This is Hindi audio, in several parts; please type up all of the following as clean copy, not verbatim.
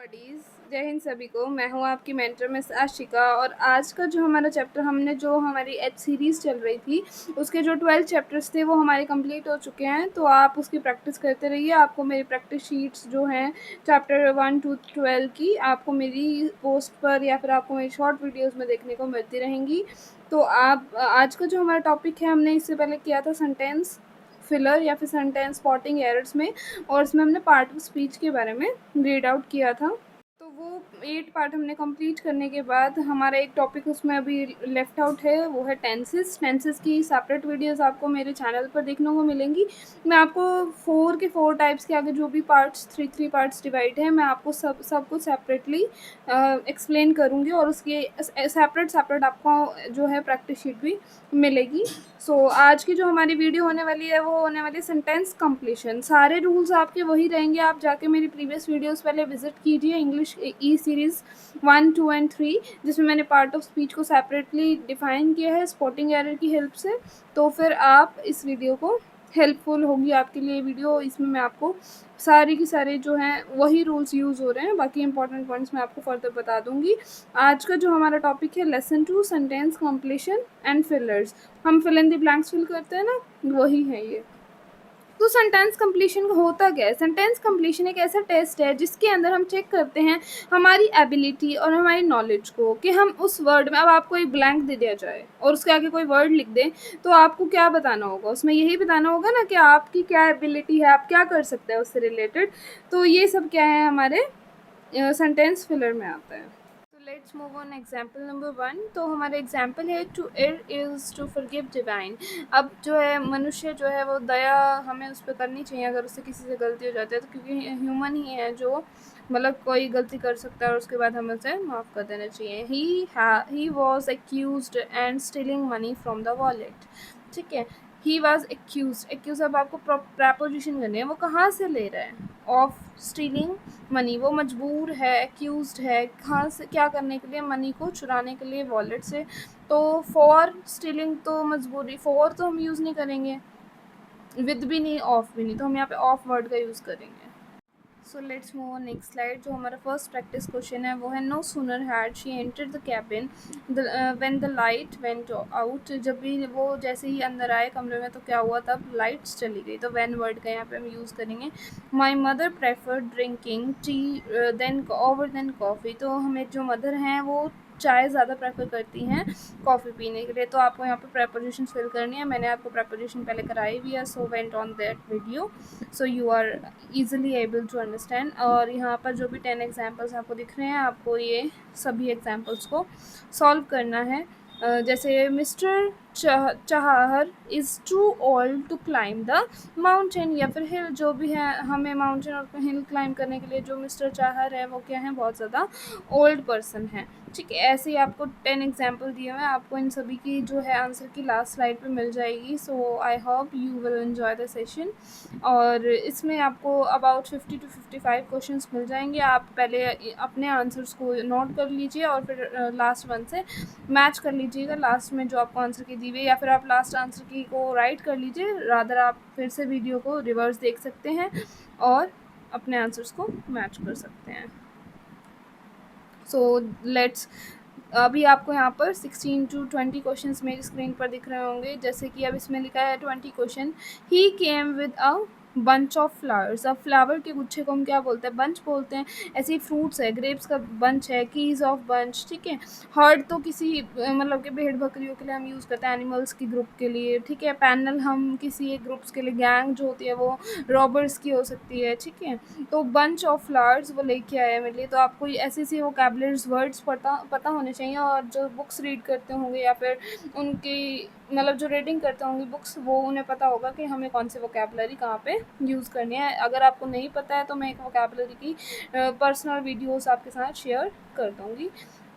बडीज़, जय हिंद सभी को। मैं हूँ आपकी मेंटर मिस आशिका और आज का जो हमारा चैप्टर जो हमारी एच सीरीज़ चल रही थी उसके जो 12 चैप्टर्स थे वो हमारे कंप्लीट हो चुके हैं। तो आप उसकी प्रैक्टिस करते रहिए। आपको मेरी प्रैक्टिस शीट्स जो हैं चैप्टर 1 to 12 की आपको मेरी पोस्ट पर या फिर आपको मेरी शॉर्ट वीडियोज़ में देखने को मिलती रहेंगी। तो आप आज का जो हमारा टॉपिक है हमने इससे पहले किया था सेंटेंस फिलर या फिर सेंटेंस स्पॉटिंग एरर्स में, और इसमें हमने पार्ट ऑफ स्पीच के बारे में रीड आउट किया था। तो वो 8 पार्ट हमने कंप्लीट करने के बाद हमारा एक टॉपिक उसमें अभी लेफ्ट आउट है, वो है टेंसेस। टेंसेस की सेपरेट वीडियोस आपको मेरे चैनल पर देखने को मिलेंगी। मैं आपको 4 के 4 टाइप्स के आगे जो भी पार्ट्स 3 पार्ट्स डिवाइड है मैं आपको सब कुछ सेपरेटली एक्सप्लेन करूँगी और उसकी सेपरेट आपको जो है प्रैक्टिस शीट भी मिलेगी। सो आज की जो हमारी वीडियो होने वाली है वो होने वाली है सेंटेंस कंप्लीशन। सारे रूल्स आपके वही रहेंगे। आप जाके मेरी प्रीवियस वीडियोस पहले विजिट कीजिए, इंग्लिश ई सीरीज़ 1, 2 एंड 3, जिसमें मैंने पार्ट ऑफ स्पीच को सेपरेटली डिफाइन किया है स्पॉटिंग एरर की हेल्प से। तो फिर आप इस वीडियो को हेल्पफुल होगी आपके लिए वीडियो। इसमें मैं आपको सारी की सारे जो हैं वही रूल्स यूज़ हो रहे हैं, बाकी इंपॉर्टेंट पॉइंट्स मैं आपको फर्दर बता दूंगी। आज का जो हमारा टॉपिक है lesson 2 sentence completion and fillers. हम fill in the blanks fill करते हैं ना, वही है ये। तो सेंटेंस कंप्लीशन होता क्या है? सेंटेंस कंप्लीशन एक ऐसा टेस्ट है जिसके अंदर हम चेक करते हैं हमारी एबिलिटी और हमारी नॉलेज को, कि हम उस वर्ड में, अब आपको एक ब्लैंक दे दिया जाए और उसके आगे कोई वर्ड लिख दें तो आपको क्या बताना होगा? उसमें यही बताना होगा ना कि आपकी क्या एबिलिटी है, आप क्या कर सकते हैं उससे रिलेटेड। तो ये सब क्या है हमारे सेंटेंस फिलर में आता है। Let's move on example number 1। तो हमारा एग्जाम्पल है टू एर इज़ टू फॉरगिव डिवाइन। अब जो है मनुष्य जो है वो दया हमें उस पर करनी चाहिए अगर उससे किसी से गलती हो जाती है, तो क्योंकि ह्यूमन ही है जो मतलब कोई गलती कर सकता है और उसके बाद हमें उसे माफ़ कर देना चाहिए। He was accused and stealing money from the wallet. ठीक है, ही वॉज एक्यूज अब आपको प्रपोजिशन करनी है। वो कहाँ से ले रहा है? Of stealing money. वो मजबूर है, एक्यूज्ड है, कहाँ से, क्या करने के लिए? मनी को चुराने के लिए वॉलेट से। तो फॉर स्टीलिंग तो मजबूरी, फॉर तो हम यूज़ नहीं करेंगे, विद भी नहीं, ऑफ भी नहीं, तो हम यहाँ पे ऑफ वर्ड का यूज़ करेंगे। So let's move on next slide. जो हमारा फर्स्ट प्रैक्टिस क्वेश्चन है वो है no sooner had she entered the cabin when the light went out. जब भी वो जैसे ही अंदर आए कमरे में तो क्या हुआ, तब लाइट्स चली गई। तो व्हेन वर्ड का यहाँ पे हम यूज़ करेंगे। My mother prefer drinking tea then coffee. तो हमें जो मदर हैं वो चाय ज़्यादा प्रेफर करती हैं कॉफ़ी पीने के लिए। तो आपको यहाँ पे प्रेपोजिशन फिल करनी है। मैंने आपको प्रेपोजिशन पहले कराई हुई है, so went on that video so you are easily able to understand. और यहाँ पर जो भी 10 एग्जाम्पल्स आपको दिख रहे हैं आपको ये सभी एग्जाम्पल्स को सॉल्व करना है। जैसे mister Chahar is too old to climb the mountain या फिर हिल। जो भी है हमें माउंटेन और हिल क्लाइम करने के लिए जो मिस्टर चाहर है वो क्या है, बहुत ज़्यादा ओल्ड पर्सन है। ठीक है, ऐसे ही आपको 10 एग्जाम्पल दिए हुए हैं। आपको इन सभी की जो है आंसर की लास्ट स्लाइड पे मिल जाएगी। So I hope you will enjoy the session. और इसमें आपको अबाउट 50 to 55 क्वेश्चंस मिल जाएंगे। आप पहले अपने आंसर्स को नोट कर लीजिए और फिर लास्ट वन से मैच कर लीजिएगा लास्ट में जो आपको आंसर की दी हुई, या फिर आप लास्ट आंसर की को राइट कर लीजिए। रादर आप फिर से वीडियो को रिवर्स देख सकते हैं और अपने आंसर्स को मैच कर सकते हैं। सो लेट्स, अभी आपको यहाँ पर 16 to 20 क्वेश्चंस मेरी स्क्रीन पर दिख रहे होंगे। जैसे कि अब इसमें लिखा है 20 question. He came with a bunch of flowers. अब फ्लावर के गुच्छे को हम क्या बोलते हैं? बंच बोलते हैं। ऐसे ही फ्रूट्स है, ग्रेप्स का बंच है, कीज ऑफ बंच। ठीक है, हर्ड तो किसी मतलब कि भेड़ बकरियों के लिए हम यूज़ करते हैं, एनिमल्स की ग्रुप के लिए। ठीक है, पैनल हम किसी एक ग्रुप्स के लिए, गैंग जो होती है वो रॉबर्स की हो सकती है। ठीक है, तो बंच ऑफ फ्लावर्स वो लेके आया मेरे लिए। तो आपको ऐसे ऐसे वोकैबुलरीज वर्ड्स पता होने चाहिए, और जो बुक्स रीड करते होंगे या फिर उनकी मतलब जो रीडिंग करते होंगे बुक्स, वो उन्हें पता होगा कि हमें कौन सी वोकैबुलरी कहाँ पे यूज़ करनी है। अगर आपको नहीं पता है तो मैं एक वोकैबुलरी की पर्सनल वीडियोस आपके साथ शेयर कर दूँगी,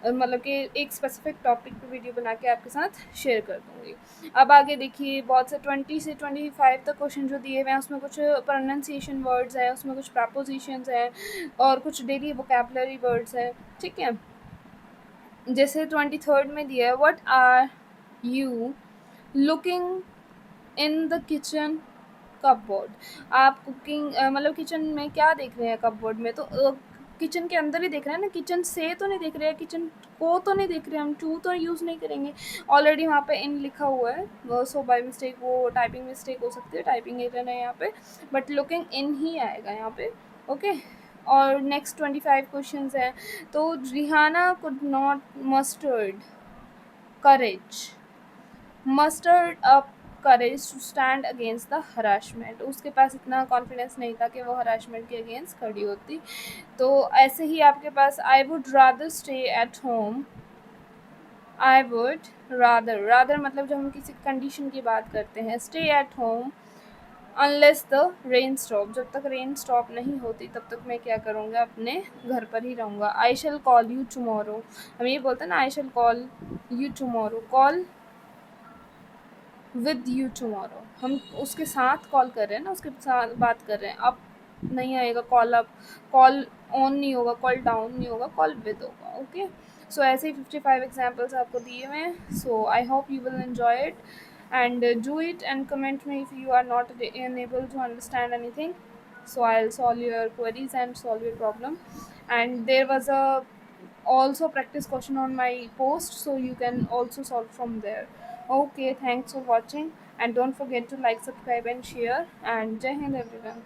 मतलब कि एक स्पेसिफिक टॉपिक पे वीडियो बना के आपके साथ शेयर कर दूँगी। अब आगे देखिए, बहुत से 20 से 25 तक क्वेश्चन जो दिए हुए हैं उसमें कुछ प्रोनाउंसिएशन वर्ड्स हैं, उसमें कुछ प्रपोजिशंस हैं और कुछ डेली वोकैबुलरी वर्ड्स हैं। ठीक है, जैसे 23rd में दिया है, what are you looking in the kitchen cupboard. आप कुकिंग मतलब किचन में क्या देख रहे हैं कपबोर्ड में? तो किचन के अंदर ही देख रहे हैं ना, किचन से तो नहीं देख रहे हैं, किचन को तो नहीं देख रहे हैं, हम टू तो यूज़ नहीं करेंगे। ऑलरेडी वहाँ पे इन लिखा हुआ है, वो सो बाय मिस्टेक वो टाइपिंग मिस्टेक हो सकती है, टाइपिंग एरर है यहाँ पे, बट लुकिंग इन ही आएगा यहाँ पे। ओके, और नेक्स्ट 25 क्वेश्चंस हैं। तो Rihanna could not mustered courage, mustered up courage to stand against the harassment, उसके पास इतना कॉन्फिडेंस नहीं था कि वो हरासमेंट के अगेंस्ट खड़ी होती। तो ऐसे ही आपके पास I would rather stay at home, I would rather, rather मतलब जब हम किसी कंडीशन की बात करते हैं, stay at home unless the rain stop, जब तक रेन स्टॉप नहीं होती तब तक मैं क्या करूँगा, अपने घर पर ही रहूँगा। I shall call you tomorrow, हम ये बोलते हैं ना, I shall call you tomorrow, call with you tomorrow, हम उसके साथ कॉल कर रहे हैं ना, उसके साथ बात कर रहे हैं। अब नहीं आएगा कॉल अप, कॉल ऑन नहीं होगा, कॉल डाउन नहीं होगा, कॉल विद होगा। ओके, सो ऐसे ही 55 एग्जाम्पल्स आपको दिए हुए हैं। So I hope you will enjoy it and do it and comment me if you are not unable to understand anything, so I'll solve your queries and solve your problem. And there was a also practice question on my post, so you can also solve from there. Okay, thanks for watching, and don't forget to like, subscribe and share, and Jai Hind everyone.